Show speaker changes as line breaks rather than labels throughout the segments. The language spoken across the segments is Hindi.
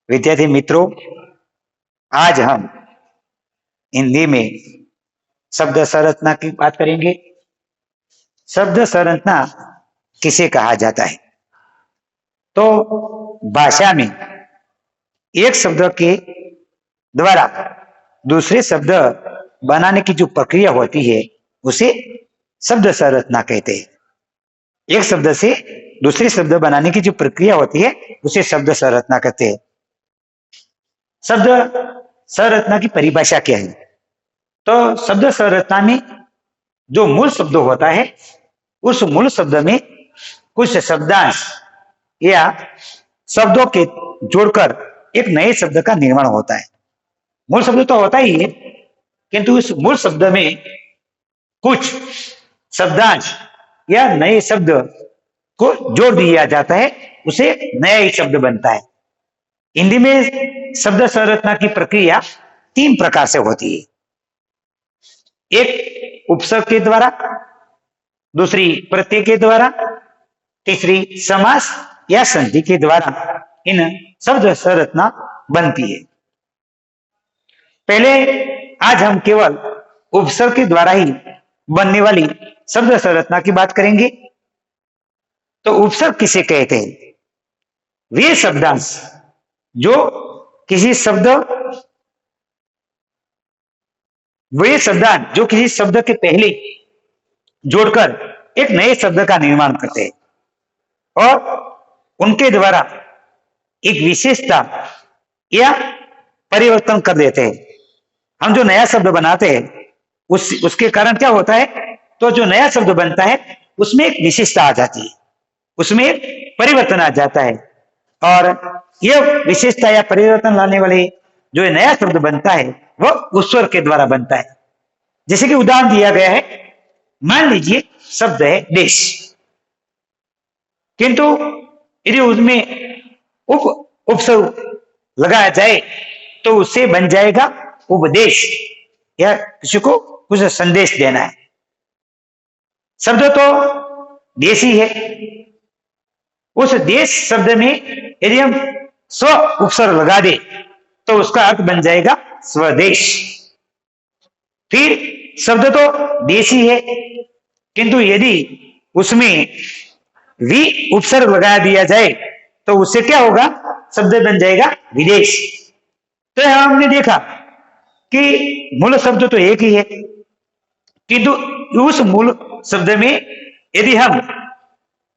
विद्यार्थी मित्रों, आज हम हिंदी में शब्द संरचना की बात करेंगे। शब्द संरचना किसे कहा जाता है? तो भाषा में एक शब्द के द्वारा दूसरे शब्द बनाने की जो प्रक्रिया होती है उसे शब्द संरचना कहते हैं। एक शब्द से दूसरे शब्द बनाने की जो प्रक्रिया होती है उसे शब्द संरचना कहते हैं। शब्द संरचना की परिभाषा क्या है? तो शब्द संरचना में जो मूल शब्द होता है उस मूल शब्द में कुछ शब्दांश या शब्दों के जोड़कर एक नए शब्द का निर्माण होता है। मूल शब्द तो होता ही है, किंतु इस मूल शब्द में कुछ शब्दांश या नए शब्द को जोड़ दिया जाता है, उसे नया ही शब्द बनता है। हिंदी में शब्द संरचना की प्रक्रिया तीन प्रकार से होती है। एक उपसर्ग के द्वारा, दूसरी प्रत्यय के द्वारा, तीसरी समास या संधि के द्वारा इन शब्द संरचना बनती है। पहले आज हम केवल उपसर्ग के द्वारा ही बनने वाली शब्द संरचना की बात करेंगे। तो उपसर्ग किसे कहते हैं? वे शब्दांश जो किसी शब्द के पहले जोड़कर एक नए शब्द का निर्माण करते हैं और उनके द्वारा एक विशेषता या परिवर्तन कर देते हैं। हम जो नया शब्द बनाते हैं उसके कारण क्या होता है? तो जो नया शब्द बनता है उसमें एक विशेषता आ जाती है, उसमें एक परिवर्तन आ जाता है और यह विशेषता या परिवर्तन लाने वाले जो नया शब्द बनता है वह उपसर्ग के द्वारा बनता है। जैसे कि उदाहरण दिया गया है, मान लीजिए शब्द है देश, किंतु यदि उसमें उपसर्ग लगाया जाए तो उससे बन जाएगा उपदेश, या किसी को कुछ संदेश देना है। शब्द तो देशी है, उस देश शब्द में यदि हम स्व उपसर्ग लगा दे तो उसका अर्थ बन जाएगा स्वदेश। फिर शब्द तो देशी है, किंतु यदि उसमें वी उपसर्ग लगा दिया जाए तो उससे क्या होगा? शब्द बन जाएगा विदेश। तो यहां हमने देखा कि मूल शब्द तो एक ही है, किंतु उस मूल शब्द में यदि हम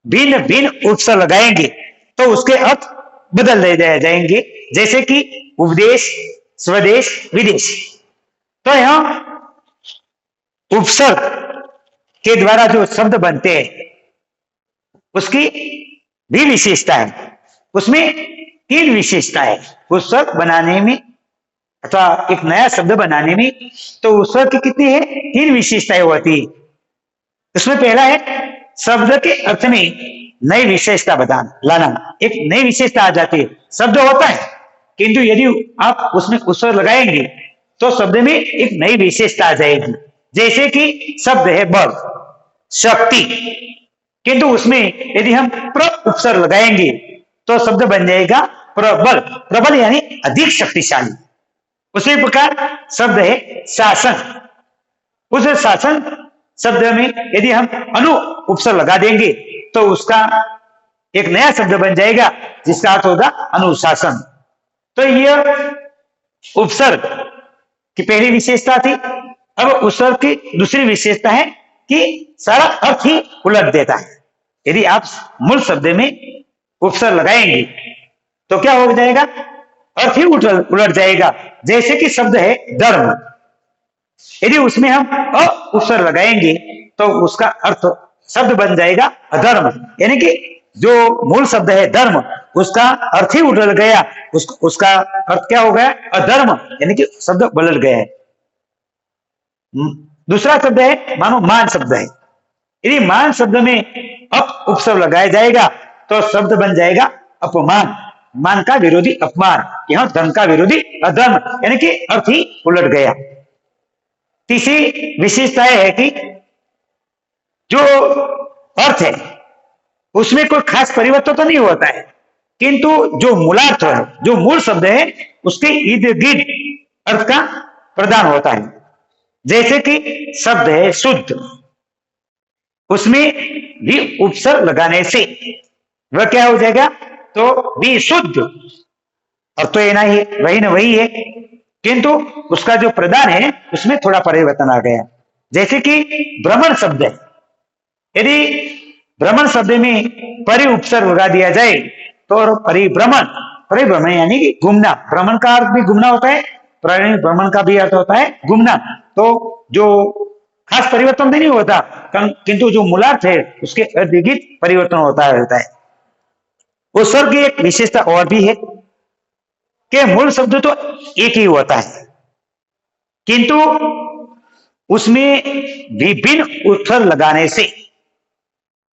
भिन्न भिन्न उपसर्ग लगाएंगे तो उसके अर्थ बदल दिए जाएंगे, जैसे कि उपदेश, स्वदेश, विदेश। तो यहां उपसर्ग के द्वारा जो शब्द बनते हैं उसकी भी विशेषता है। उसमें तीन विशेषता है उपसर्ग बनाने में अथवा एक नया शब्द बनाने में। तो उपसर्ग की कितनी है? तीन विशेषताएं होती है। उसमें पहला है शब्द के अर्थ में नई विशेषता लाना। एक नई विशेषता आ जाती है। शब्द होता है, किंतु यदि आप उसमें उपसर्ग लगाएंगे तो शब्द में एक नई विशेषता आ जाएगी। जैसे कि शब्द है बल, शक्ति, किंतु उसमें यदि हम प्र उपसर्ग लगाएंगे तो शब्द बन जाएगा प्रबल। प्रबल यानी अधिक शक्तिशाली। उसी प्रकार शब्द है शासन, उस शासन शब्द में यदि हम अनु उपसर्ग लगा देंगे तो उसका एक नया शब्द बन जाएगा जिसका अर्थ होगा अनुशासन। तो यह उपसर्ग की पहली विशेषता थी। अब उपसर्ग की दूसरी विशेषता है कि सारा अर्थ ही उलट देता है। यदि आप मूल शब्द में उपसर्ग लगाएंगे तो क्या हो जाएगा? अर्थ ही उलट जाएगा। जैसे कि शब्द है धर्म, यदि उसमें हम अ उपसर्ग लगाएंगे तो उसका अर्थ शब्द बन जाएगा अधर्म, यानी कि जो मूल शब्द है धर्म उसका अर्थ ही उलट गया, उसका अर्थ क्या हो गया? अधर्म, यानी कि शब्द बदल गया है। दूसरा शब्द है मानो मान शब्द है। यदि मान शब्द में अप उपसर्ग लगाया जाएगा तो शब्द बन जाएगा अपमान। मान का विरोधी अपमान, यहां धर्म का विरोधी अधर्म, यानी कि अर्थ ही उलट गया। तीसरी विशेषता है कि जो अर्थ है उसमें कोई खास परिवर्तन तो नहीं होता है, किंतु जो मूलार्थ है, जो मूल शब्द है, उसके इर्द गिर्द अर्थ का प्रदान होता है। जैसे कि शब्द है शुद्ध, उसमें भी उपसर्ग लगाने से वह क्या हो जाएगा, तो विशुद्ध, और तो ये ना ही वही ना वही है, किंतु उसका जो प्रदान है उसमें थोड़ा परिवर्तन आ गया। जैसे कि भ्रमण शब्द है, यदि भ्रमण शब्द में परि उपसर्ग लगा दिया जाए तो परिभ्रमण, परिभ्रमण यानी कि घूमना, भ्रमण का अर्थ भी घूमना होता है, भ्रमण का भी अर्थ होता है घूमना। तो जो खास परिवर्तन नहीं होता, किंतु जो मूलार्थ है उसके अर्थ परिवर्तन होता है। उस स्वर की एक विशेषता और भी है कि मूल शब्द तो एक ही होता है, किंतु उसमें विभिन्न उपसर्ग लगाने से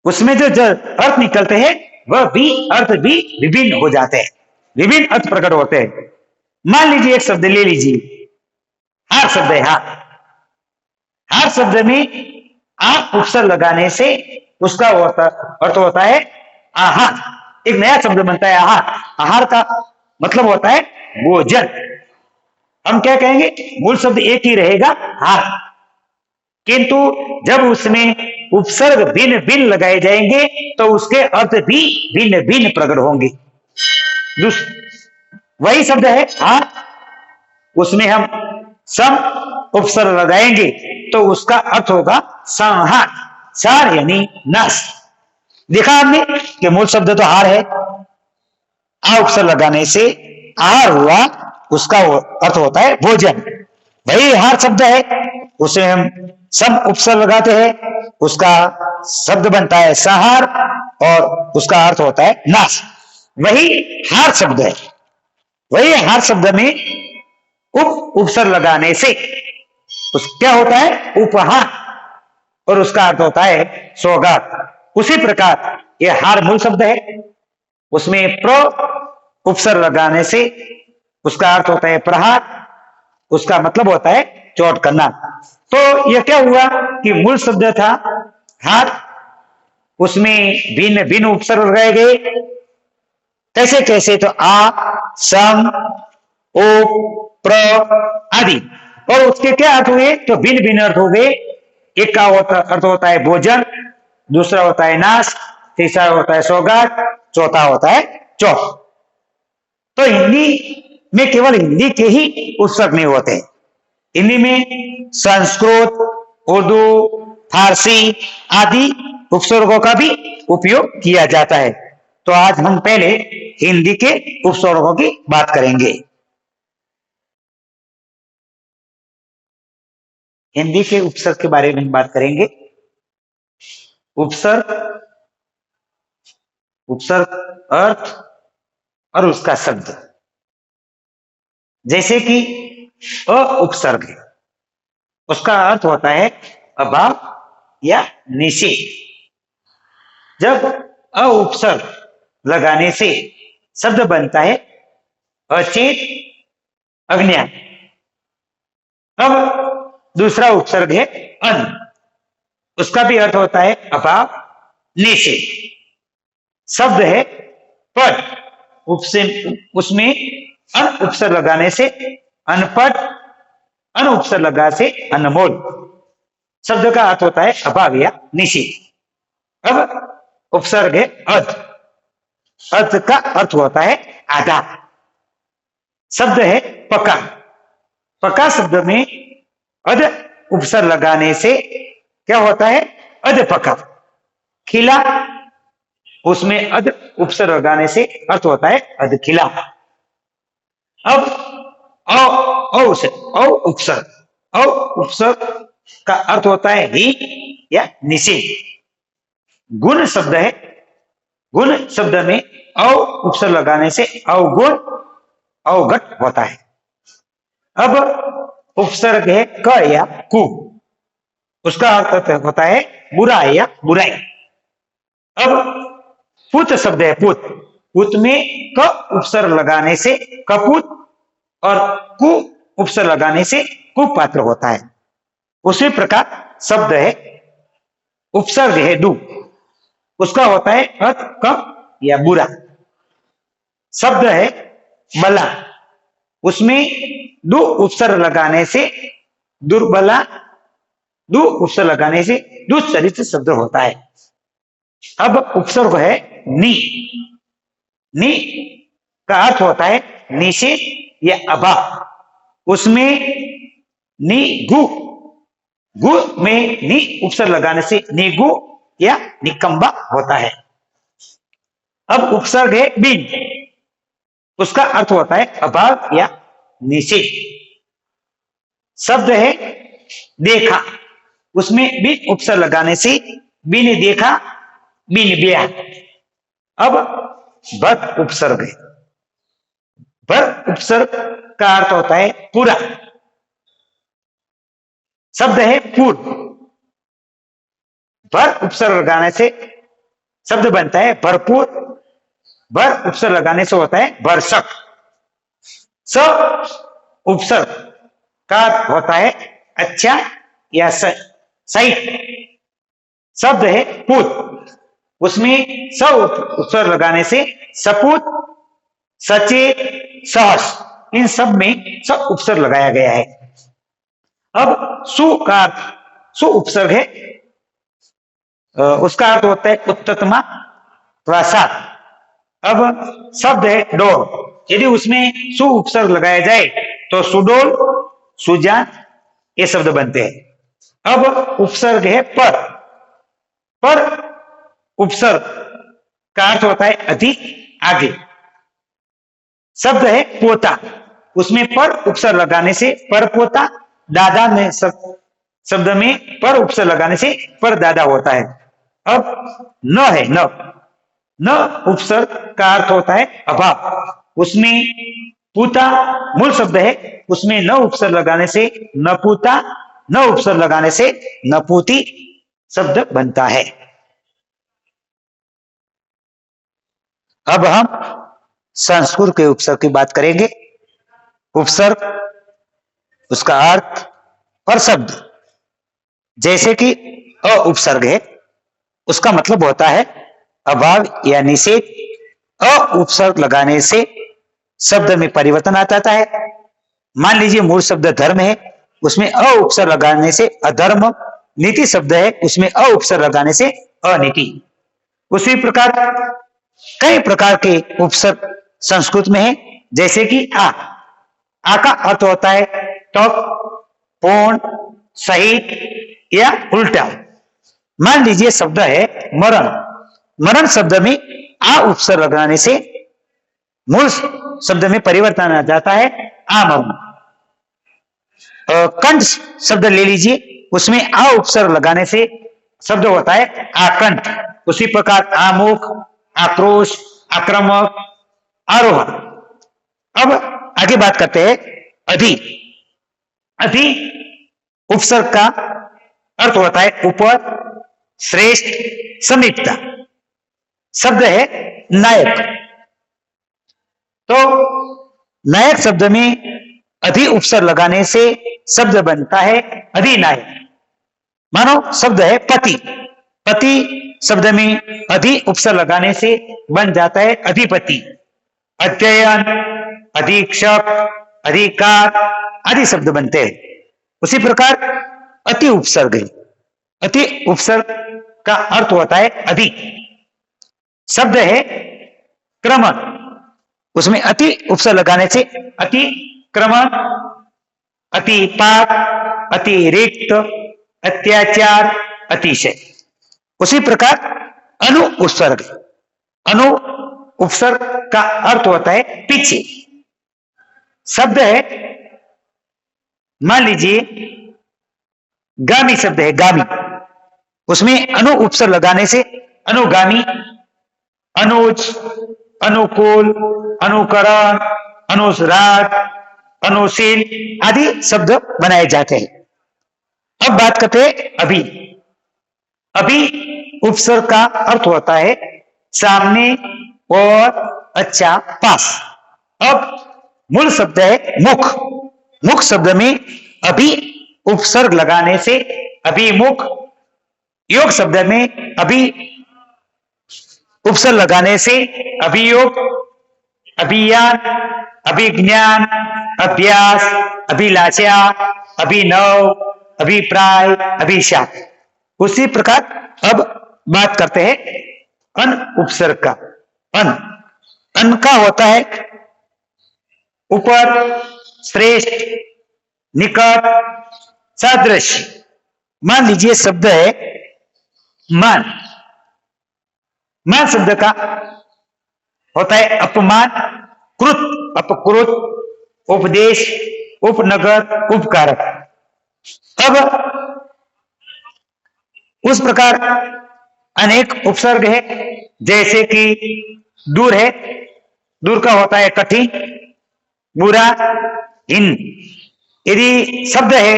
उसमें जो अर्थ निकलते हैं वह भी अर्थ भी विभिन्न हो जाते हैं, विभिन्न अर्थ प्रकट होते हैं। मान लीजिए एक शब्द ले लीजिए, हार शब्द है, हार शब्द में आ उपसर्ग लगाने से उसका अर्थ होता है आहार, एक नया शब्द बनता है आहार। आहार का मतलब होता है भोजन। हम क्या कहेंगे, मूल शब्द एक ही रहेगा हार, किंतु जब उसमें उपसर्ग भिन्न भिन्न लगाए जाएंगे तो उसके अर्थ भी भिन्न भिन्न प्रकट होंगे। वही शब्द है हार, उसमें हम सम उपसर्ग लगाएंगे तो उसका अर्थ होगा संहार, सार यानी नाश। देखा आपने कि मूल शब्द तो हार है, आ उपसर्ग लगाने से आहार हुआ, उसका अर्थ होता है भोजन। वही हार शब्द है, उसे हम सब उपसर्ग लगाते हैं, उसका शब्द बनता है संहार और उसका अर्थ होता है नाश। वही हार शब्द है, वही हार शब्द में उपसर्ग लगाने से उस क्या होता है उपहार, और उसका अर्थ होता है सौगात। उसी प्रकार यह हार मूल शब्द है, उसमें प्र उपसर्ग लगाने से उसका अर्थ होता है प्रहार, उसका मतलब होता है चोट करना। तो यह क्या हुआ कि मूल शब्द था हार, उसमें भिन्न भिन्न उपसर्ग लगाए गए। कैसे कैसे, तो आ, सम, ओ, प्र आदि, और उसके क्या अर्थ हुए, तो भिन्न भिन्न अर्थ हो गए। एक का अर्थ होता है भोजन, दूसरा होता है नाश, तीसरा होता है सौगात, चौथा होता है चौथ। तो हिंदी में केवल हिंदी के ही उपसर्ग नहीं होते, हिंदी में संस्कृत, उर्दू, फारसी आदि उपसर्गों का भी उपयोग किया जाता है। तो आज हम पहले हिंदी के उपसर्गों की बात करेंगे। हिंदी के उपसर्ग के बारे में बात करेंगे। उपसर्ग, उपसर्ग अर्थ और उसका शब्द। जैसे कि अ उपसर्ग है, उसका अर्थ होता है अभाव या निषेध। जब अ उपसर्ग लगाने से शब्द बनता है अचेत, अज्ञान। अब दूसरा उपसर्ग है अन, उसका भी अर्थ होता है अभाव, निषेध। शब्द है पट, उसमें अन उपसर्ग लगाने से अनपट, अन उपसर्ग लगा से अनमोल। शब्द का अर्थ होता है अभाव या निषेध। अब उपसर्ग है अध, अध का अर्थ होता है आधा। शब्द है पका, पका शब्द में अध उपसर्ग लगाने से क्या होता है अध पका। खिला, उसमें अध उपसर्ग लगाने से अर्थ होता है अध खिला। अब औ उपसर्ग, औ उपसर्ग का अर्थ होता है ही या निषेध। गुण शब्द है, गुण शब्द में औ उपसर्ग लगाने से अवगुण, अवघट होता है। अब उपसर्ग है क या कु, उसका अर्थ होता है बुरा या बुराई। अब पुत शब्द है पुत, पुत में क उपसर्ग लगाने से कपुत और कु उपसर्ग लगाने से कुपात्र होता है। उसी प्रकार शब्द है उपसर्ग है दु, उसका होता है अर्थ कम या बुरा। शब्द है बला, उसमें दो उपसर्ग लगाने से दुर्बला, दो उपसर्ग लगाने से दुश्चरित्र शब्द होता है। अब उपसर्ग है नी। नी का अर्थ होता है निषेध या अभाव। उसमें नी गु, गु में नी उपसर्ग लगाने से निगु या निकंबा होता है। अब उपसर्ग है बिन, उसका अर्थ होता है अभाव या निषेध। शब्द है देखा, उसमें बिन उपसर्ग लगाने से बिन देखा, बिन ब्याह। अब भर उपसर्ग है। भर उपसर्ग का अर्थ होता है पूरा। शब्द है पूर्व, भर उपसर्ग लगाने से शब्द बनता है भरपूर। भर उपसर्ग लगाने से होता है भरसक। स उपसर्ग का अर्थ होता है अच्छा या सही। शब्द है पूत, उसमें स उपसर्ग लगाने से सपूत, सचेत, सहस, इन सब में स उपसर्ग लगाया गया है। अब सु का अर्थ, सु उपसर्ग है, उसका अर्थ होता है उत्तमा, प्रसाद। अब शब्द है डोर, यदि उसमें सु उपसर्ग लगाया जाए तो सुडोल, सुजान, ये शब्द बनते हैं। अब उपसर्ग है पर। पर उपसर्ग का अर्थ होता है अधिक, आगे। शब्द है पोता, उसमें पर उपसर्ग लगाने से पर पोता, दादा में शब्द में पर उपसर्ग लगाने से पर दादा होता है। अब न है न, न उपसर्ग का अर्थ होता है अभाव। उसमें पूता मूल शब्द है, उसमें न उपसर्ग लगाने से न पूता, न उपसर्ग लगाने से नपूती शब्द बनता है। अब हम संस्कृत के उपसर्ग की बात करेंगे। उपसर्ग, उसका अर्थ और शब्द, जैसे कि अ उपसर्ग है, उसका मतलब होता है अभाव या निषेध। अ उपसर्ग लगाने से शब्द में परिवर्तन आ जाता है। मान लीजिए मूल शब्द धर्म है, उसमें अ उपसर्ग लगाने से अधर्म। नीति शब्द है, उसमें अ उपसर्ग लगाने से अनीति। उसी प्रकार कई प्रकार के उपसर्ग संस्कृत में है, जैसे कि आ। आ का अर्थ होता है टॉप, पूर्ण, सहित या उल्टा। मान लीजिए शब्द है मरण। मरण शब्द में आ उपसर्ग लगाने से मूल शब्द में परिवर्तन आ जाता है आमरण। कंठ शब्द ले लीजिए, उसमें आ उपसर्ग लगाने से शब्द होता है आकंठ। उसी प्रकार आमुख, आक्रोश, आक्रामक, आरोहण। अब आगे बात करते हैं अधि। अधि उपसर्ग का अर्थ होता है ऊपर, श्रेष्ठ, समीपता। शब्द है नायक। तो नायक शब्द में अधि उपसर्ग लगाने से शब्द बनता है अधिनायक। मानो शब्द है पति। पति शब्द में अधि उपसर्ग लगाने से बन जाता है अधिपति। अध्ययन, अधीक्षक, अधिकार आदि शब्द बनते हैं। उसी प्रकार अति उपसर्ग है। अति उपसर्ग का अर्थ होता है अधिक। शब्द है क्रमण, उसमें अति उपसर्ग लगाने से अति क्रमण, अतिपात, अतिरिक्त, अत्याचार, अतिशय। उसी प्रकार अनु उपसर्ग। अनु उपसर्ग का अर्थ होता है पीछे। शब्द है, मान लीजिए गामी शब्द है गामी, उसमें अनु उपसर्ग लगाने से अनुगामी, अनुज, अनुकूल, अनुकरण, अनुराग, अनुशील आदि शब्द बनाए जाते हैं। अब बात करते हैं अभी। अभी उपसर्ग का अर्थ होता है सामने और अच्छा, पास। अब मूल शब्द है मुख। मुख शब्द में अभी उपसर्ग लगाने से अभिमुख, योग शब्द में अभी उपसर्ग लगाने से अभियोग, अभियान, अभिज्ञान, अभ्यास, अभिलाषा, अभिनव, अभिप्राय, अभिशाप। उसी प्रकार अब बात करते हैं अन उपसर्ग का। अन, अन का होता है ऊपर, श्रेष्ठ, निकट, सदृश। मान लीजिए शब्द है मान। मान शब्द का होता है अपमान, कृत, अपकृत, उपदेश, उपनगर, उपकारक। अब उस प्रकार अनेक उपसर्ग है, जैसे कि दूर है, दूर का होता है कठिन, बुरा, हीन। यदि शब्द है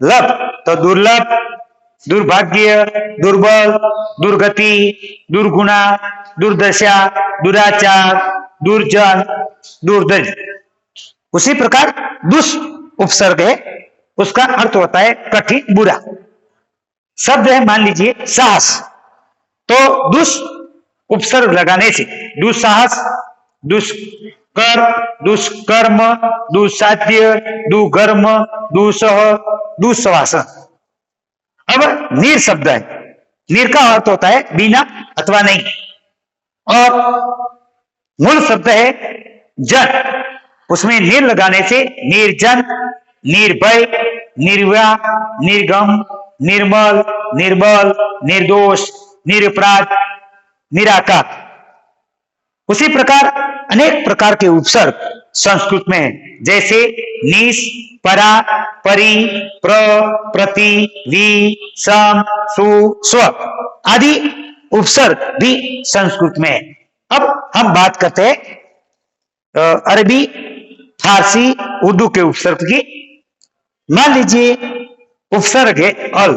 लब तो दुर्लभ, दुर्भाग्य, दुर्बल, दुर्गति, दुर्गुणा, दुर्दशा, दुराचार, दुर्जन, दुर्दज। उसी प्रकार दुष् उपसर्ग है, उसका अर्थ होता है कठिन, बुरा। शब्द है मान लीजिए साहस, तो दुष् उपसर्ग लगाने से दुस्साहस, दुष्कर, दुष्कर्म, दुस्साध्य, दुर्गर्म, दुस्सह, दुस्वासन। अब नीर शब्द है, नीर का अर्थ होता है बिना अथवा नहीं, और मूल शब्द है जन, उसमें नीर लगाने से निर्जन, निर्भय, निर्व्या, निर्गम, निर्मल, निर्बल, निर्दोष, निरपराध, निराकार। उसी प्रकार अनेक प्रकार के उपसर्ग संस्कृत में है, जैसे निस, परा, परि, प्र, प्रति, वि, सम, सु, स्व आदि उपसर्ग भी संस्कृत में है। अब हम बात करते हैं अरबी, फारसी, उर्दू के उपसर्ग की। मान लीजिए उपसर्ग है अल,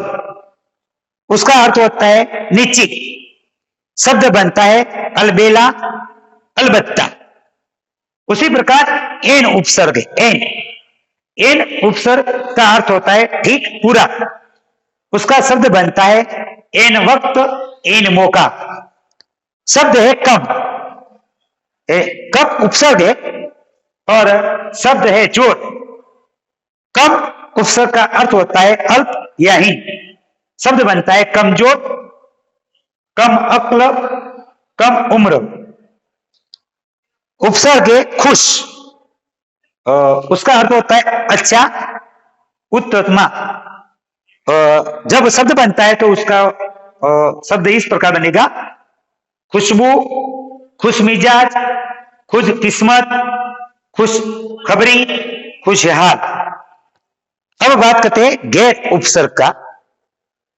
उसका अर्थ होता है निश्चित। शब्द बनता है अलबेला, अलबत्ता। उसी प्रकार एन उपसर्ग है, एन उपसर्ग का अर्थ होता है ठीक, पूरा। उसका शब्द बनता है एन वक्त, एन मौका। शब्द है कम, कम उपसर्ग है, और शब्द है जोर। कम उपसर्ग का अर्थ होता है अल्प या हीन। शब्द बनता है कमजोर, कम अक्ल, कम उम्र। उपसर्ग है खुश, उसका अर्थ होता है अच्छा, उत्तमा। जब शब्द बनता है तो उसका शब्द इस प्रकार बनेगा खुशबू, खुश मिजाज, खुश किस्मत, खुश खबरी, खुशहाल। अब बात करते हैं गैर उपसर्ग का।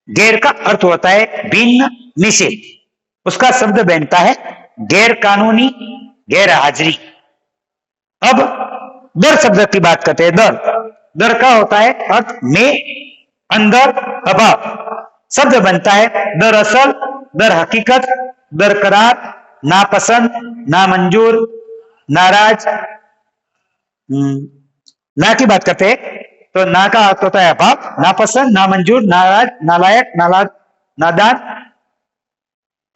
गैर का अर्थ होता है भिन्न, निषेध। उसका शब्द बनता है गैर कानूनी, गैर हाजिरी। अब दर शब्द की बात करते हैं। दर, दर का होता है अर्थ में, अंदर, अभाव। शब्द बनता है दरअसल, दर हकीकत, दरकरार, नापसंद, नामंजूर, नाराज। ना की बात करते हैं तो ना का अर्थ होता है अभाव, नापसंद, नामंजूर, नाराज, नालायक, नादान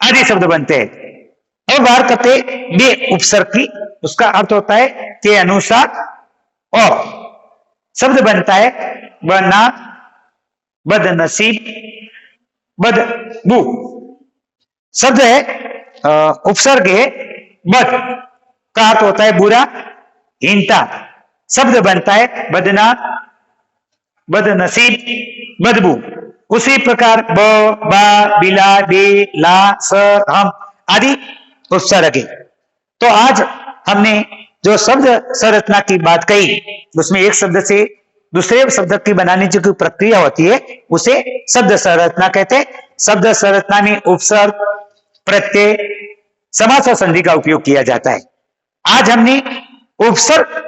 आदि शब्द बनते हैं। अब बात करते बे उपसर्ग की। उसका अर्थ होता है के अनुसार, और शब्द बनता है बना, बदनसीब, बदबू। शब्द है उपसर्ग है बद, का अर्थ होता है बुरा, हीनता। शब्द बनता है बदना, बदनसीब, बदबू। उसी प्रकार ब, बा, बिला, बे, ला, स, हम आदि उपसर्ग है। तो आज हमने जो शब्द संरचना की बात कही, उसमें एक शब्द से दूसरे शब्द की बनाने की प्रक्रिया होती है, उसे शब्द संरचना कहते हैं। शब्द संरचना में उपसर्ग, प्रत्यय, समास और संधि का उपयोग किया जाता है। आज हमने उपसर्ग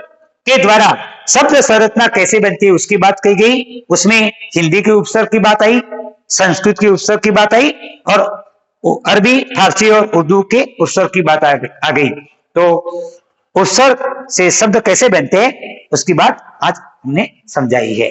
के द्वारा शब्द संरचना कैसे बनती है उसकी बात कही गई। उसमें हिंदी के उपसर्ग की बात आई, संस्कृत के उपसर्ग की बात आई, और अरबी, फारसी और उर्दू के उपसर्ग की बात आ गई। तो उपसर्ग से शब्द कैसे बनते हैं उसकी बात आज हमने समझाई है।